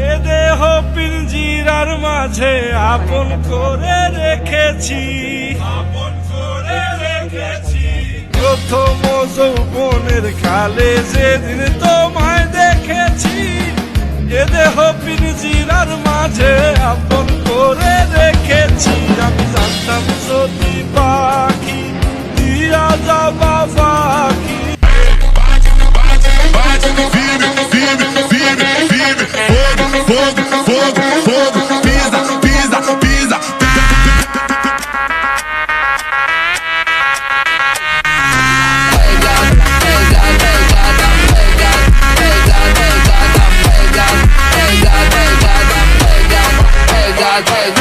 এ দেহ পিঞ্জিরার মাঝে আপন করে রেখেছি, আপন করে রেখেছি। প্রথম যৌবনের কালে যেদিন তোমায় দেখেছি, এ দেহ পিঞ্জিরার মাঝে আপন করে রেখেছি। আমি জানতাম যদি পাখি দিয়া যাবা পাখি। Hey,